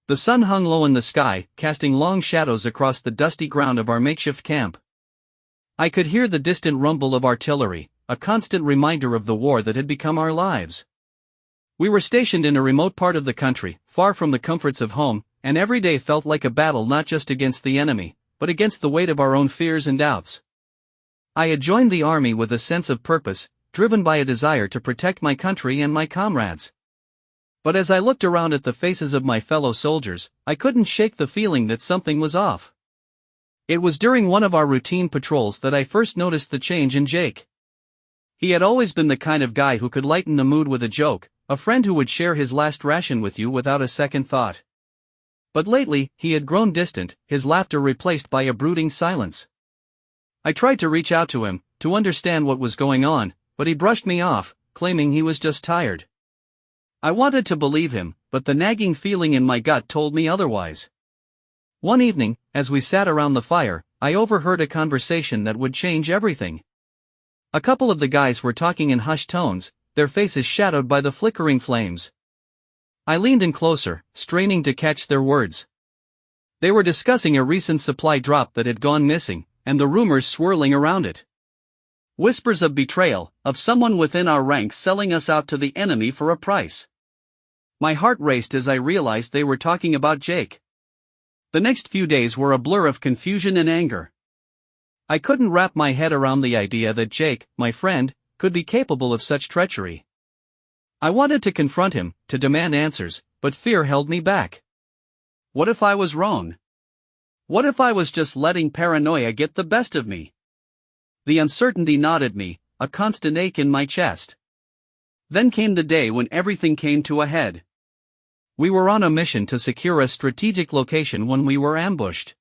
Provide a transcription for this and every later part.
The sun hung low in the sky, casting long shadows across the dusty ground of our makeshift camp. I could hear the distant rumble of artillery, a constant reminder of the war that had become our lives. We were stationed in a remote part of the country, far from the comforts of home, and every day felt like a battle not just against the enemy, but against the weight of our own fears and doubts. I had joined the army with a sense of purpose, driven by a desire to protect my country and my comrades. But as I looked around at the faces of my fellow soldiers, I couldn't shake the feeling that something was off. It was during one of our routine patrols that I first noticed the change in Jake. He had always been the kind of guy who could lighten the mood with a joke, a friend who would share his last ration with you without a second thought. But lately, he had grown distant, his laughter replaced by a brooding silence. I tried to reach out to him, to understand what was going on, but he brushed me off, claiming he was just tired. I wanted to believe him, but the nagging feeling in my gut told me otherwise. One evening, as we sat around the fire, I overheard a conversation that would change everything. A couple of the guys were talking in hushed tones, their faces shadowed by the flickering flames. I leaned in closer, straining to catch their words. They were discussing a recent supply drop that had gone missing, and the rumors swirling around it. Whispers of betrayal, of someone within our ranks selling us out to the enemy for a price. My heart raced as I realized they were talking about Jake. The next few days were a blur of confusion and anger. I couldn't wrap my head around the idea that Jake, my friend, could be capable of such treachery. I wanted to confront him, to demand answers, but fear held me back. What if I was wrong? What if I was just letting paranoia get the best of me? The uncertainty gnawed at me, a constant ache in my chest. Then came the day when everything came to a head. We were on a mission to secure a strategic location when we were ambushed.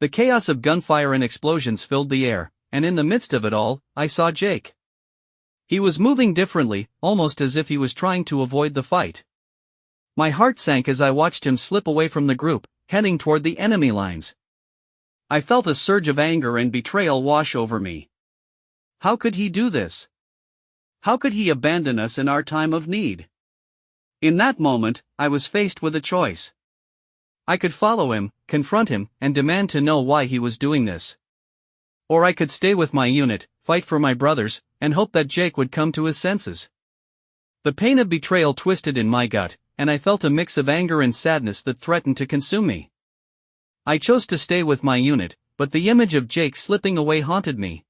The chaos of gunfire and explosions filled the air, and in the midst of it all, I saw Jake. He was moving differently, almost as if he was trying to avoid the fight. My heart sank as I watched him slip away from the group, heading toward the enemy lines. I felt a surge of anger and betrayal wash over me. How could he do this? How could he abandon us in our time of need? In that moment, I was faced with a choice. I could follow him, confront him, and demand to know why he was doing this. Or I could stay with my unit, fight for my brothers, and hope that Jake would come to his senses. The pain of betrayal twisted in my gut, and I felt a mix of anger and sadness that threatened to consume me. I chose to stay with my unit, but the image of Jake slipping away haunted me.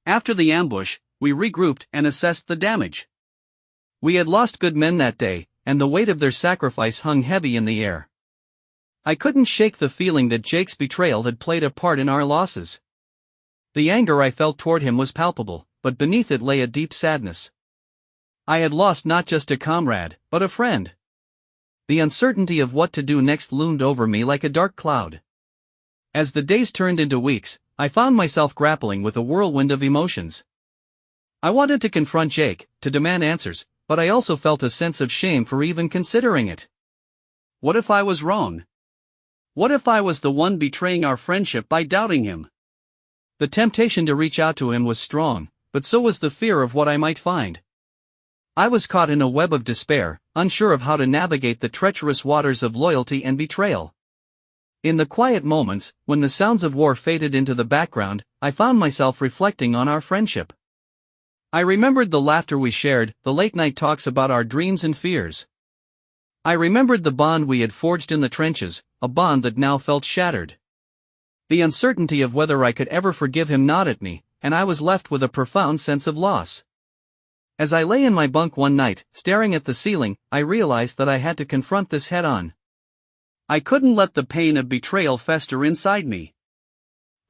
After the ambush, we regrouped and assessed the damage. We had lost good men that day, and the weight of their sacrifice hung heavy in the air. I couldn't shake the feeling that Jake's betrayal had played a part in our losses. The anger I felt toward him was palpable, but beneath it lay a deep sadness. I had lost not just a comrade, but a friend. The uncertainty of what to do next loomed over me like a dark cloud. As the days turned into weeks, I found myself grappling with a whirlwind of emotions. I wanted to confront Jake, to demand answers, but I also felt a sense of shame for even considering it. What if I was wrong? What if I was the one betraying our friendship by doubting him? The temptation to reach out to him was strong, but so was the fear of what I might find. I was caught in a web of despair, unsure of how to navigate the treacherous waters of loyalty and betrayal. In the quiet moments, when the sounds of war faded into the background, I found myself reflecting on our friendship. I remembered the laughter we shared, the late-night talks about our dreams and fears. I remembered the bond we had forged in the trenches, a bond that now felt shattered. The uncertainty of whether I could ever forgive him gnawed at me, and I was left with a profound sense of loss. As I lay in my bunk one night, staring at the ceiling, I realized that I had to confront this head-on. I couldn't let the pain of betrayal fester inside me.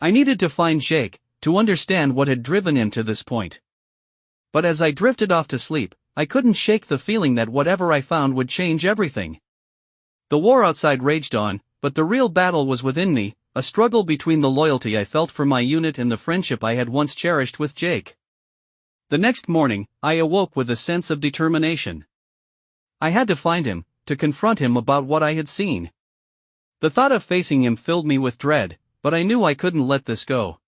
I needed to find Jake, to understand what had driven him to this point. But as I drifted off to sleep, I couldn't shake the feeling that whatever I found would change everything. The war outside raged on, but the real battle was within me, a struggle between the loyalty I felt for my unit and the friendship I had once cherished with Jake. The next morning, I awoke with a sense of determination. I had to find him, to confront him about what I had seen. The thought of facing him filled me with dread, but I knew I couldn't let this go.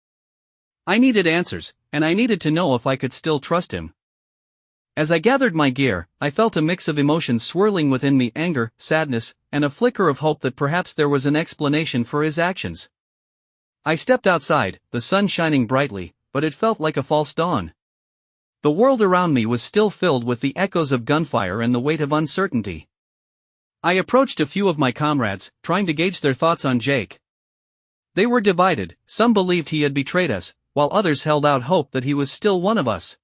I needed answers, and I needed to know if I could still trust him. As I gathered my gear, I felt a mix of emotions swirling within me: anger, sadness, and a flicker of hope that perhaps there was an explanation for his actions. I stepped outside, the sun shining brightly, but it felt like a false dawn. The world around me was still filled with the echoes of gunfire and the weight of uncertainty. I approached a few of my comrades, trying to gauge their thoughts on Jake. They were divided. Some believed he had betrayed us, while others held out hope that he was still one of us.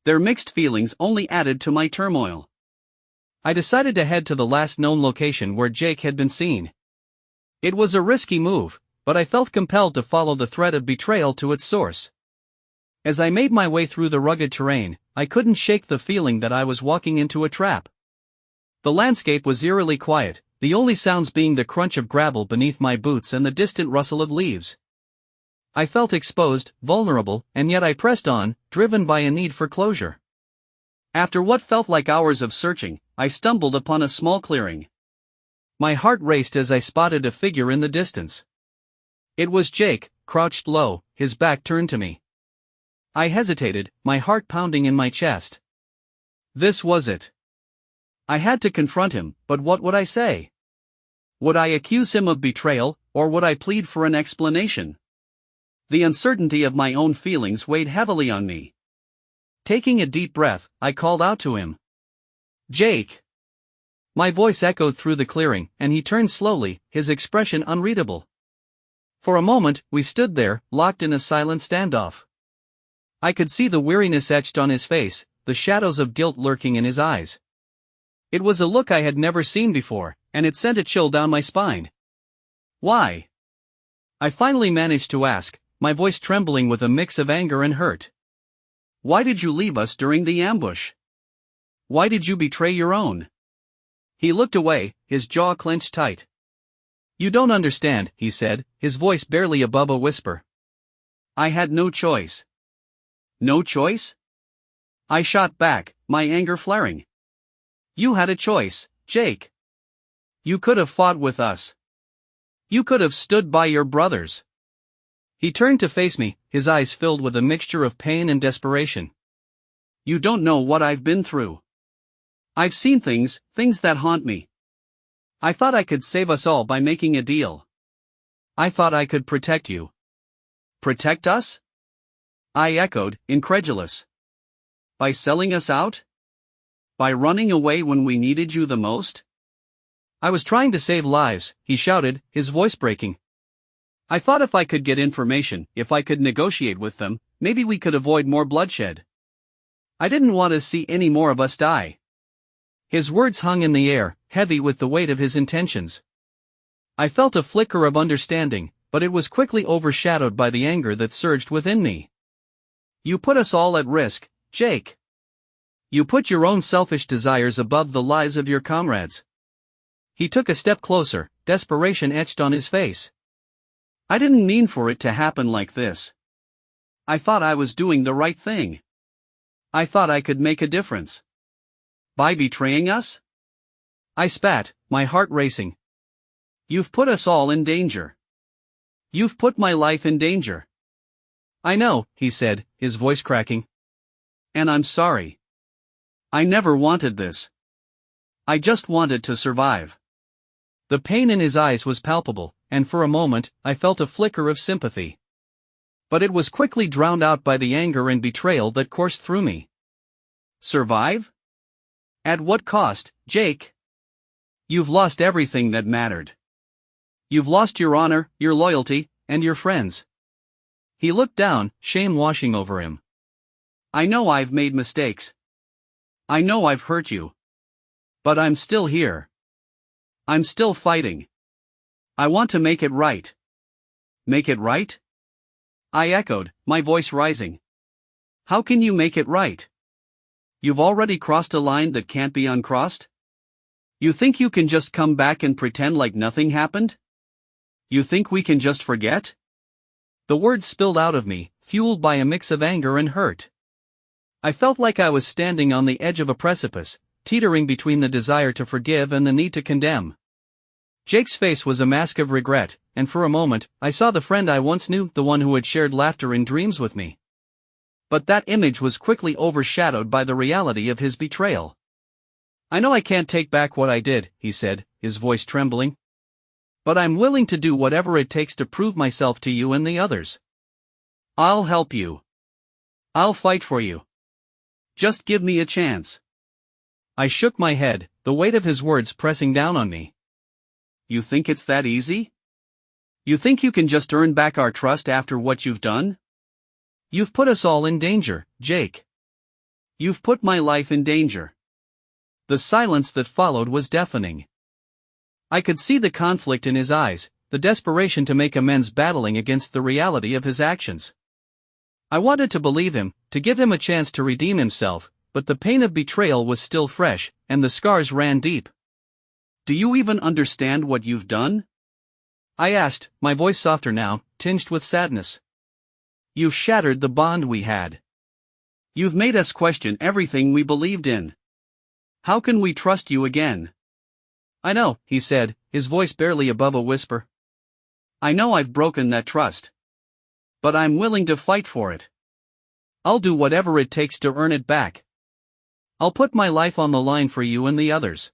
Their mixed feelings only added to my turmoil. I decided to head to the last known location where Jake had been seen. It was a risky move, but I felt compelled to follow the thread of betrayal to its source. As I made my way through the rugged terrain, I couldn't shake the feeling that I was walking into a trap. The landscape was eerily quiet, the only sounds being the crunch of gravel beneath my boots and the distant rustle of leaves. I felt exposed, vulnerable, and yet I pressed on, driven by a need for closure. After what felt like hours of searching, I stumbled upon a small clearing. My heart raced as I spotted a figure in the distance. It was Jake, crouched low, his back turned to me. I hesitated, my heart pounding in my chest. This was it. I had to confront him, but what would I say? Would I accuse him of betrayal, or would I plead for an explanation? The uncertainty of my own feelings weighed heavily on me. Taking a deep breath, I called out to him. Jake! My voice echoed through the clearing, and he turned slowly, his expression unreadable. For a moment, we stood there, locked in a silent standoff. I could see the weariness etched on his face, the shadows of guilt lurking in his eyes. It was a look I had never seen before, and it sent a chill down my spine. Why? I finally managed to ask, my voice trembling with a mix of anger and hurt. Why did you leave us during the ambush? Why did you betray your own? He looked away, his jaw clenched tight. You don't understand, he said, his voice barely above a whisper. I had no choice. No choice? I shot back, my anger flaring. You had a choice, Jake. You could have fought with us. You could have stood by your brothers. He turned to face me, his eyes filled with a mixture of pain and desperation. You don't know what I've been through. I've seen things that haunt me. I thought I could save us all by making a deal. I thought I could protect you. Protect us? I echoed, incredulous. By selling us out? By running away when we needed you the most? I was trying to save lives, he shouted, his voice breaking. I thought if I could get information, if I could negotiate with them, maybe we could avoid more bloodshed. I didn't want to see any more of us die. His words hung in the air, heavy with the weight of his intentions. I felt a flicker of understanding, but it was quickly overshadowed by the anger that surged within me. You put us all at risk, Jake. You put your own selfish desires above the lives of your comrades. He took a step closer, desperation etched on his face. I didn't mean for it to happen like this. I thought I was doing the right thing. I thought I could make a difference. By betraying us? I spat, my heart racing. You've put us all in danger. You've put my life in danger. I know, he said, his voice cracking. And I'm sorry. I never wanted this. I just wanted to survive. The pain in his eyes was palpable, and for a moment, I felt a flicker of sympathy. But it was quickly drowned out by the anger and betrayal that coursed through me. Survive? At what cost, Jake? You've lost everything that mattered. You've lost your honor, your loyalty, and your friends. He looked down, shame washing over him. I know I've made mistakes. I know I've hurt you. But I'm still here. I'm still fighting. I want to make it right. Make it right? I echoed, my voice rising. How can you make it right? You've already crossed a line that can't be uncrossed? You think you can just come back and pretend like nothing happened? You think we can just forget? The words spilled out of me, fueled by a mix of anger and hurt. I felt like I was standing on the edge of a precipice, teetering between the desire to forgive and the need to condemn. Jake's face was a mask of regret, and for a moment, I saw the friend I once knew, the one who had shared laughter in dreams with me. But that image was quickly overshadowed by the reality of his betrayal. "I know I can't take back what I did," he said, his voice trembling. "But I'm willing to do whatever it takes to prove myself to you and the others. I'll help you. I'll fight for you. Just give me a chance." I shook my head, the weight of his words pressing down on me. "You think it's that easy? You think you can just earn back our trust after what you've done? You've put us all in danger, Jake. You've put my life in danger." The silence that followed was deafening. I could see the conflict in his eyes, the desperation to make amends battling against the reality of his actions. I wanted to believe him, to give him a chance to redeem himself, but the pain of betrayal was still fresh, and the scars ran deep. "Do you even understand what you've done?" I asked, my voice softer now, tinged with sadness. "You've shattered the bond we had. You've made us question everything we believed in. How can we trust you again?" "I know," he said, his voice barely above a whisper. "I know I've broken that trust. But I'm willing to fight for it. I'll do whatever it takes to earn it back. I'll put my life on the line for you and the others."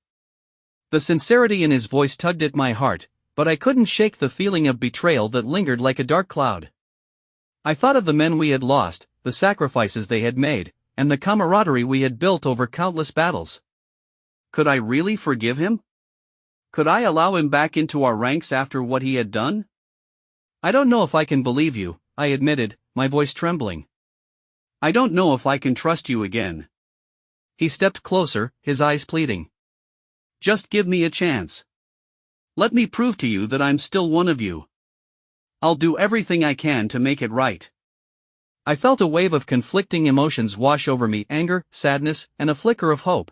The sincerity in his voice tugged at my heart, but I couldn't shake the feeling of betrayal that lingered like a dark cloud. I thought of the men we had lost, the sacrifices they had made, and the camaraderie we had built over countless battles. Could I really forgive him? Could I allow him back into our ranks after what he had done? "I don't know if I can believe you," I admitted, my voice trembling. "I don't know if I can trust you again." He stepped closer, his eyes pleading. "Just give me a chance. Let me prove to you that I'm still one of you. I'll do everything I can to make it right." I felt a wave of conflicting emotions wash over me, anger, sadness, and a flicker of hope.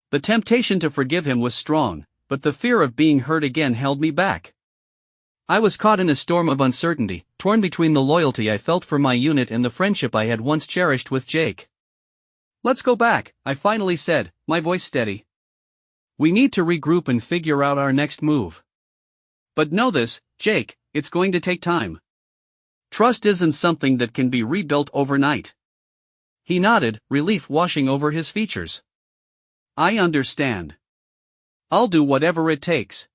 The temptation to forgive him was strong, but the fear of being hurt again held me back. I was caught in a storm of uncertainty, torn between the loyalty I felt for my unit and the friendship I had once cherished with Jake. "Let's go back," I finally said, my voice steady. "We need to regroup and figure out our next move. But know this, Jake, it's going to take time. Trust isn't something that can be rebuilt overnight." He nodded, relief washing over his features. "I understand. I'll do whatever it takes."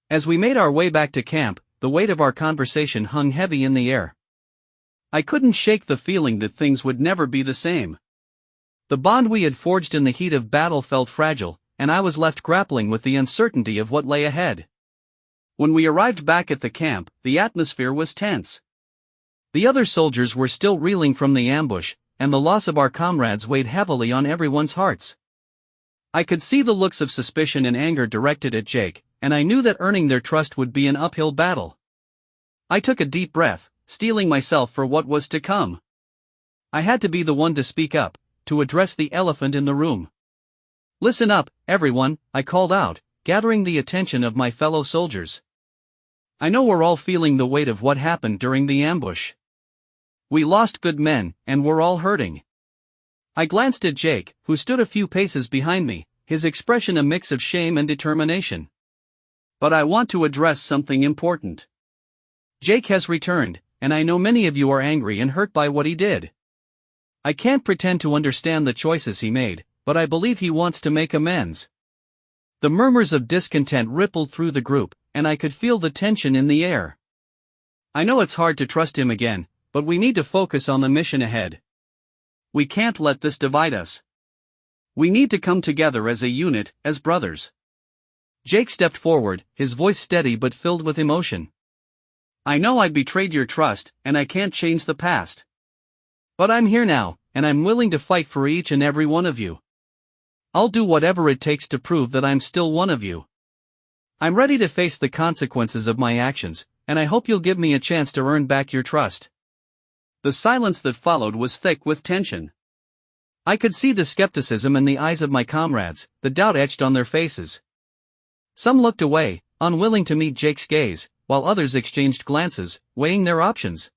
As we made our way back to camp, the weight of our conversation hung heavy in the air. I couldn't shake the feeling that things would never be the same. The bond we had forged in the heat of battle felt fragile, and I was left grappling with the uncertainty of what lay ahead. When we arrived back at the camp, the atmosphere was tense. The other soldiers were still reeling from the ambush, and the loss of our comrades weighed heavily on everyone's hearts. I could see the looks of suspicion and anger directed at Jake, and I knew that earning their trust would be an uphill battle. I took a deep breath, steeling myself for what was to come. I had to be the one to speak up, to address the elephant in the room. "Listen up, everyone," I called out, gathering the attention of my fellow soldiers. "I know we're all feeling the weight of what happened during the ambush. We lost good men, and we're all hurting." I glanced at Jake, who stood a few paces behind me, his expression a mix of shame and determination. "But I want to address something important. Jake has returned, and I know many of you are angry and hurt by what he did. I can't pretend to understand the choices he made, but I believe he wants to make amends." The murmurs of discontent rippled through the group, and I could feel the tension in the air. "I know it's hard to trust him again, but we need to focus on the mission ahead. We can't let this divide us. We need to come together as a unit, as brothers." Jake stepped forward, his voice steady but filled with emotion. "I know I betrayed your trust, and I can't change the past. But I'm here now, and I'm willing to fight for each and every one of you. I'll do whatever it takes to prove that I'm still one of you. I'm ready to face the consequences of my actions, and I hope you'll give me a chance to earn back your trust." The silence that followed was thick with tension. I could see the skepticism in the eyes of my comrades, the doubt etched on their faces. Some looked away, unwilling to meet Jake's gaze, while others exchanged glances, weighing their options.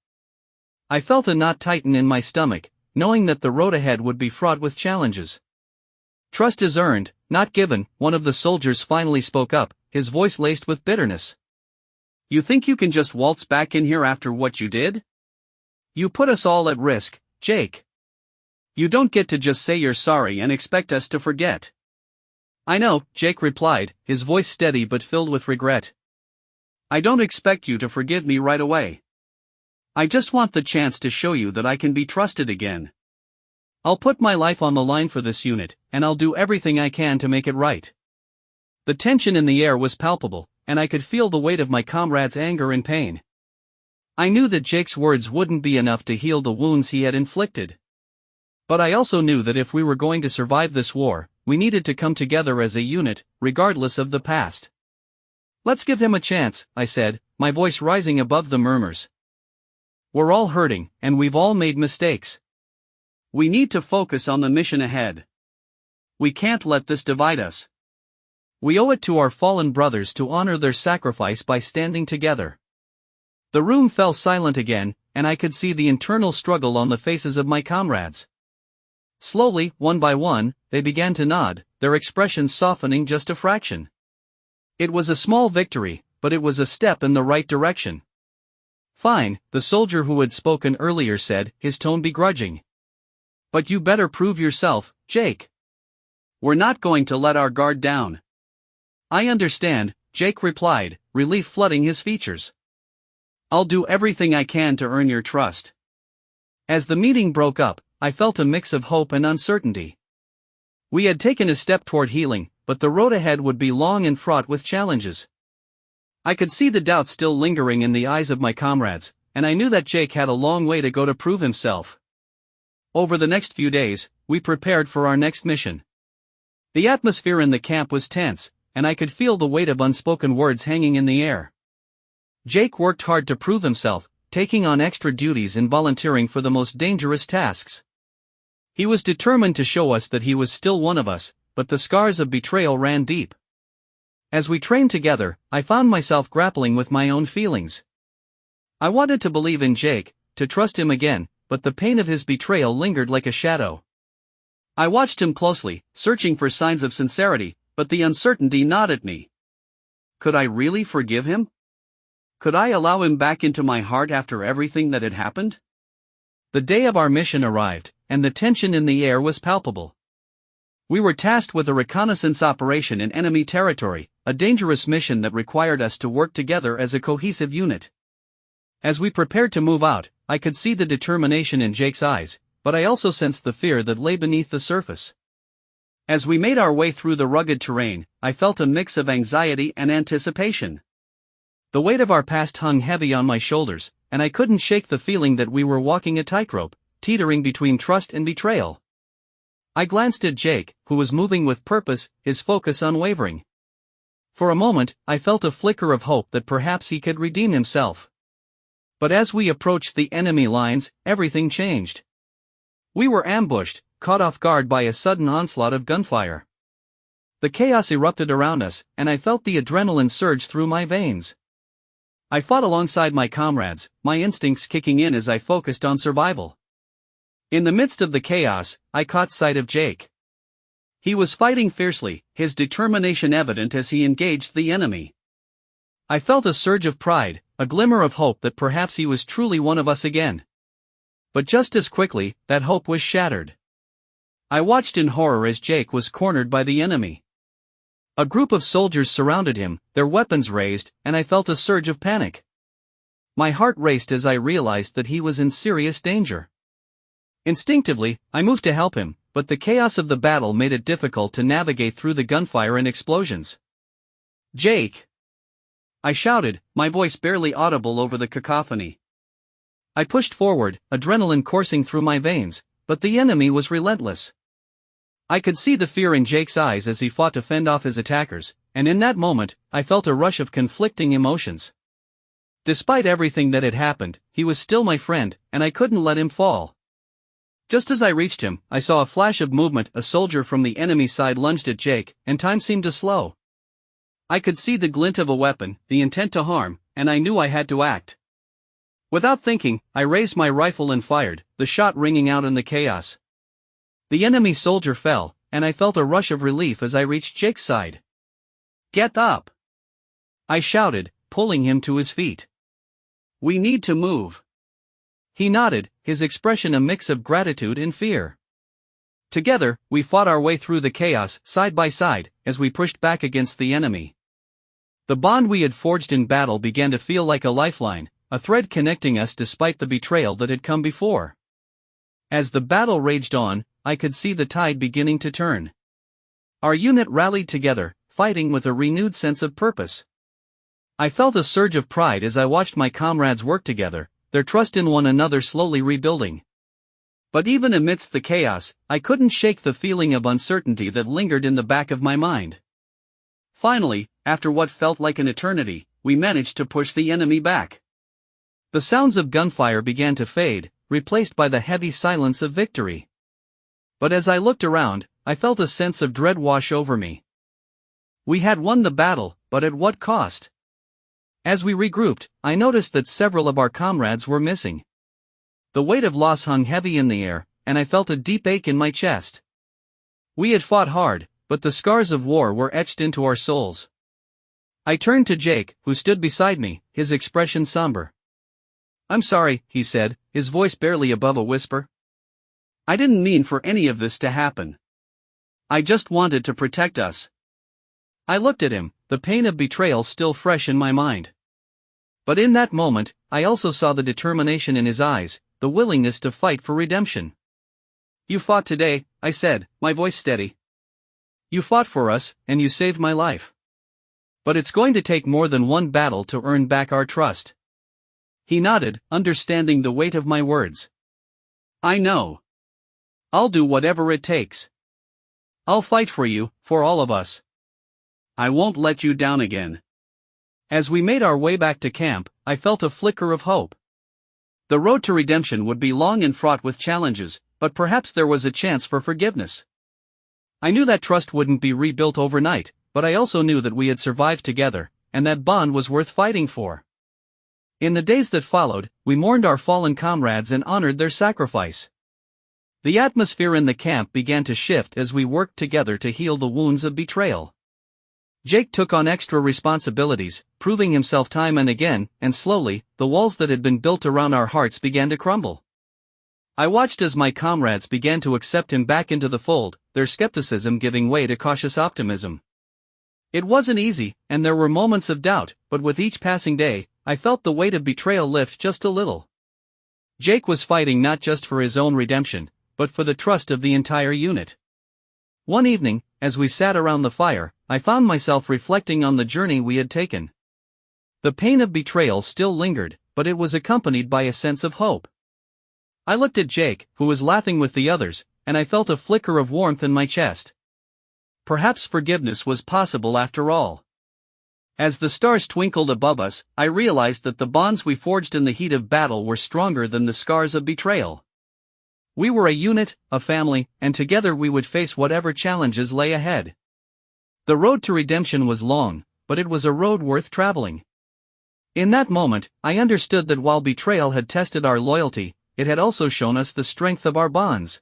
I felt a knot tighten in my stomach, knowing that the road ahead would be fraught with challenges. "Trust is earned, not given," one of the soldiers finally spoke up, his voice laced with bitterness. "You think you can just waltz back in here after what you did? You put us all at risk, Jake. You don't get to just say you're sorry and expect us to forget. I know, Jake replied, his voice steady but filled with regret. I don't expect you to forgive me right away. I just want the chance to show you that I can be trusted again. I'll put my life on the line for this unit, and I'll do everything I can to make it right. The tension in the air was palpable, and I could feel the weight of my comrades' anger and pain. I knew that Jake's words wouldn't be enough to heal the wounds he had inflicted. But I also knew that if we were going to survive this war, we needed to come together as a unit, regardless of the past. Let's give him a chance, I said, my voice rising above the murmurs. We're all hurting, and we've all made mistakes. We need to focus on the mission ahead. We can't let this divide us. We owe it to our fallen brothers to honor their sacrifice by standing together. The room fell silent again, and I could see the internal struggle on the faces of my comrades. Slowly, one by one, they began to nod, their expressions softening just a fraction. It was a small victory, but it was a step in the right direction. Fine, the soldier who had spoken earlier said, his tone begrudging. But you better prove yourself, Jake. We're not going to let our guard down. I understand, Jake replied, relief flooding his features. I'll do everything I can to earn your trust. As the meeting broke up, I felt a mix of hope and uncertainty. We had taken a step toward healing, but the road ahead would be long and fraught with challenges. I could see the doubt still lingering in the eyes of my comrades, and I knew that Jake had a long way to go to prove himself. Over the next few days, we prepared for our next mission. The atmosphere in the camp was tense, and I could feel the weight of unspoken words hanging in the air. Jake worked hard to prove himself, taking on extra duties and volunteering for the most dangerous tasks. He was determined to show us that he was still one of us, but the scars of betrayal ran deep. As we trained together, I found myself grappling with my own feelings. I wanted to believe in Jake, to trust him again, but the pain of his betrayal lingered like a shadow. I watched him closely, searching for signs of sincerity, but the uncertainty gnawed at me. Could I really forgive him? Could I allow him back into my heart after everything that had happened? The day of our mission arrived, and the tension in the air was palpable. We were tasked with a reconnaissance operation in enemy territory, a dangerous mission that required us to work together as a cohesive unit. As we prepared to move out, I could see the determination in Jake's eyes, but I also sensed the fear that lay beneath the surface. As we made our way through the rugged terrain, I felt a mix of anxiety and anticipation. The weight of our past hung heavy on my shoulders, and I couldn't shake the feeling that we were walking a tightrope, teetering between trust and betrayal. I glanced at Jake, who was moving with purpose, his focus unwavering. For a moment, I felt a flicker of hope that perhaps he could redeem himself. But as we approached the enemy lines, everything changed. We were ambushed, caught off guard by a sudden onslaught of gunfire. The chaos erupted around us, and I felt the adrenaline surge through my veins. I fought alongside my comrades, my instincts kicking in as I focused on survival. In the midst of the chaos, I caught sight of Jake. He was fighting fiercely, his determination evident as he engaged the enemy. I felt a surge of pride, a glimmer of hope that perhaps he was truly one of us again. But just as quickly, that hope was shattered. I watched in horror as Jake was cornered by the enemy. A group of soldiers surrounded him, their weapons raised, and I felt a surge of panic. My heart raced as I realized that he was in serious danger. Instinctively, I moved to help him, but the chaos of the battle made it difficult to navigate through the gunfire and explosions. "Jake!" I shouted, my voice barely audible over the cacophony. I pushed forward, adrenaline coursing through my veins, but the enemy was relentless. I could see the fear in Jake's eyes as he fought to fend off his attackers, and in that moment, I felt a rush of conflicting emotions. Despite everything that had happened, he was still my friend, and I couldn't let him fall. Just as I reached him, I saw a flash of movement. A soldier from the enemy side lunged at Jake, and time seemed to slow. I could see the glint of a weapon, the intent to harm, and I knew I had to act. Without thinking, I raised my rifle and fired, the shot ringing out in the chaos. The enemy soldier fell, and I felt a rush of relief as I reached Jake's side. "Get up!" I shouted, pulling him to his feet. "We need to move." He nodded, his expression a mix of gratitude and fear. Together, we fought our way through the chaos, side by side, as we pushed back against the enemy. The bond we had forged in battle began to feel like a lifeline, a thread connecting us despite the betrayal that had come before. As the battle raged on, I could see the tide beginning to turn. Our unit rallied together, fighting with a renewed sense of purpose. I felt a surge of pride as I watched my comrades work together, their trust in one another slowly rebuilding. But even amidst the chaos, I couldn't shake the feeling of uncertainty that lingered in the back of my mind. Finally, after what felt like an eternity, we managed to push the enemy back. The sounds of gunfire began to fade, replaced by the heavy silence of victory. But as I looked around, I felt a sense of dread wash over me. We had won the battle, but at what cost? As we regrouped, I noticed that several of our comrades were missing. The weight of loss hung heavy in the air, and I felt a deep ache in my chest. We had fought hard, but the scars of war were etched into our souls. I turned to Jake, who stood beside me, his expression somber. "I'm sorry," he said, his voice barely above a whisper. "I didn't mean for any of this to happen. I just wanted to protect us." I looked at him, the pain of betrayal still fresh in my mind. But in that moment, I also saw the determination in his eyes, the willingness to fight for redemption. "You fought today," I said, my voice steady. "You fought for us, and you saved my life. But it's going to take more than one battle to earn back our trust." He nodded, understanding the weight of my words. "I know. I'll do whatever it takes. I'll fight for you, for all of us. I won't let you down again." As we made our way back to camp, I felt a flicker of hope. The road to redemption would be long and fraught with challenges, but perhaps there was a chance for forgiveness. I knew that trust wouldn't be rebuilt overnight, but I also knew that we had survived together, and that bond was worth fighting for. In the days that followed, we mourned our fallen comrades and honored their sacrifice. The atmosphere in the camp began to shift as we worked together to heal the wounds of betrayal. Jake took on extra responsibilities, proving himself time and again, and slowly, the walls that had been built around our hearts began to crumble. I watched as my comrades began to accept him back into the fold, their skepticism giving way to cautious optimism. It wasn't easy, and there were moments of doubt, but with each passing day, I felt the weight of betrayal lift just a little. Jake was fighting not just for his own redemption, but for the trust of the entire unit. One evening, as we sat around the fire, I found myself reflecting on the journey we had taken. The pain of betrayal still lingered, but it was accompanied by a sense of hope. I looked at Jake, who was laughing with the others, and I felt a flicker of warmth in my chest. Perhaps forgiveness was possible after all. As the stars twinkled above us, I realized that the bonds we forged in the heat of battle were stronger than the scars of betrayal. We were a unit, a family, and together we would face whatever challenges lay ahead. The road to redemption was long, but it was a road worth traveling. In that moment, I understood that while betrayal had tested our loyalty, it had also shown us the strength of our bonds.